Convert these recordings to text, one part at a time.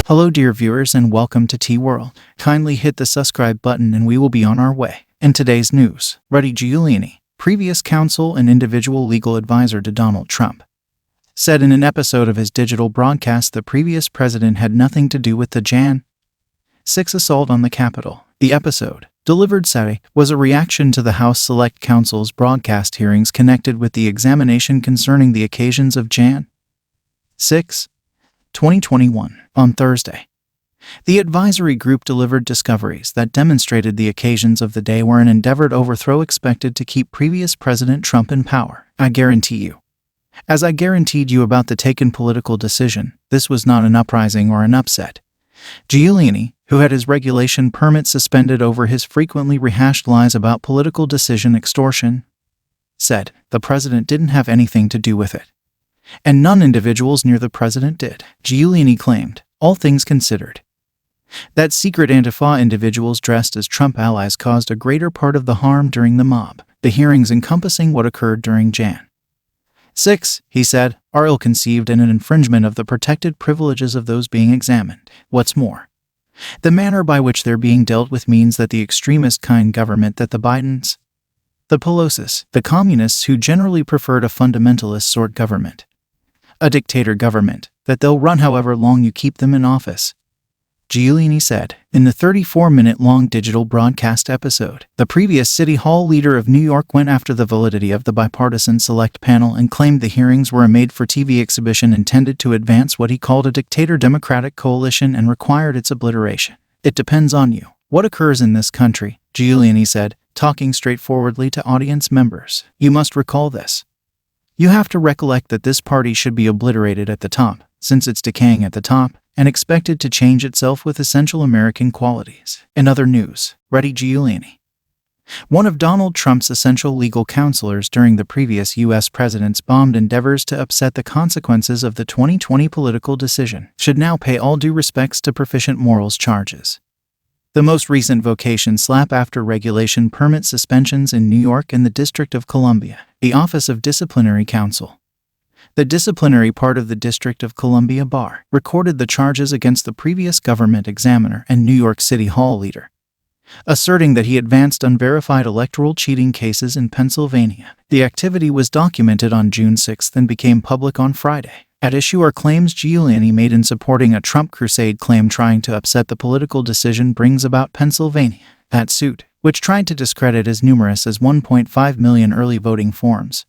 Hello dear viewers and welcome to T-World. Kindly hit the subscribe button and we will be on our way. In today's news, Rudy Giuliani, previous counsel and individual legal advisor to Donald Trump, said in an episode of his digital broadcast the previous president had nothing to do with the Jan.6 assault on the Capitol. The episode, delivered Saturday, was a reaction to the House Select Council's broadcast hearings connected with the examination concerning the occasions of Jan.6, 2021. On Thursday, the advisory group delivered discoveries that demonstrated the occasions of the day were an endeavored overthrow expected to keep previous President Trump in power. I guarantee you. As I guaranteed you about the taken political decision, this was not an uprising or an upset. Giuliani, who had his regulation permit suspended over his frequently rehashed lies about political decision extortion, said the president didn't have anything to do with it. And none individuals near the president did. Giuliani claimed, all things considered, that secret Antifa individuals dressed as Trump allies caused a greater part of the harm during the mob. The hearings encompassing what occurred during Jan.6, he said, are ill-conceived and an infringement of the protected privileges of those being examined. What's more, the manner by which they're being dealt with means that the extremist kind government that the Bidens, the Pelosi's, the communists who generally preferred a fundamentalist sort government, a dictator government, that they'll run however long you keep them in office, Giuliani said. In the 34-minute-long digital broadcast episode, the previous City Hall leader of New York went after the validity of the bipartisan select panel and claimed the hearings were a made-for-TV exhibition intended to advance what he called a dictator-democratic coalition and required its obliteration. It depends on you. What occurs in this country, Giuliani said, talking straightforwardly to audience members. You must recall this. You have to recollect that this party should be obliterated at the top, since it's decaying at the top, and expected to change itself with essential American qualities. In other news, Rudy Giuliani, one of Donald Trump's essential legal counselors during the previous U.S. president's bombed endeavors to upset the consequences of the 2020 political decision, should now pay all due respects to proficient morals charges. The most recent vocation slap after regulation permit suspensions in New York and the District of Columbia, the Office of Disciplinary Counsel, the disciplinary part of the District of Columbia Bar, recorded the charges against the previous government examiner and New York City Hall leader, asserting that he advanced unverified electoral cheating cases in Pennsylvania. The activity was documented on June 6 and became public on Friday. At issue are claims Giuliani made in supporting a Trump crusade claim trying to upset the political decision brings about Pennsylvania. That suit, which tried to discredit as numerous as 1.5 million early voting forms,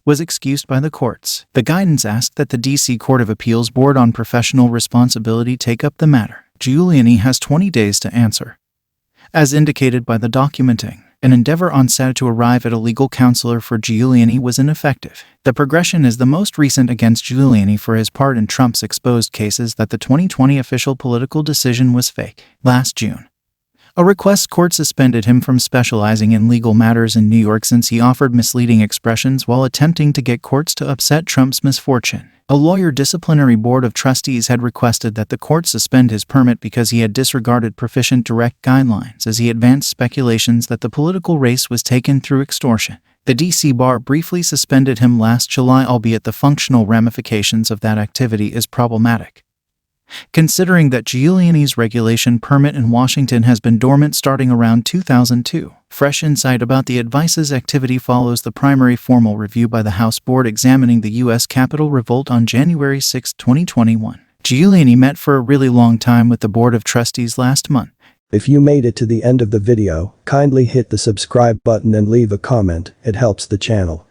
was excused by the courts. The guidance asked that the D.C. Court of Appeals Board on Professional Responsibility take up the matter. Giuliani has 20 days to answer. As indicated by the documenting, an endeavor on Saturday to arrive at a legal counselor for Giuliani was ineffective. The progression is the most recent against Giuliani for his part in Trump's exposed cases that the 2020 official political decision was fake. Last June, a request court suspended him from specializing in legal matters in New York since he offered misleading expressions while attempting to get courts to upset Trump's misfortune. A lawyer disciplinary board of trustees had requested that the court suspend his permit because he had disregarded proficient direct guidelines as he advanced speculations that the political race was taken through extortion. The D.C. Bar briefly suspended him last July, albeit the functional ramifications of that activity is problematic, considering that Giuliani's regulation permit in Washington has been dormant starting around 2002. Fresh insight about the advice's activity follows the primary formal review by the House Board examining the U.S. Capitol revolt on January 6, 2021. Giuliani met for a really long time with the Board of Trustees last month. If you made it to the end of the video, kindly hit the subscribe button and leave a comment, it helps the channel.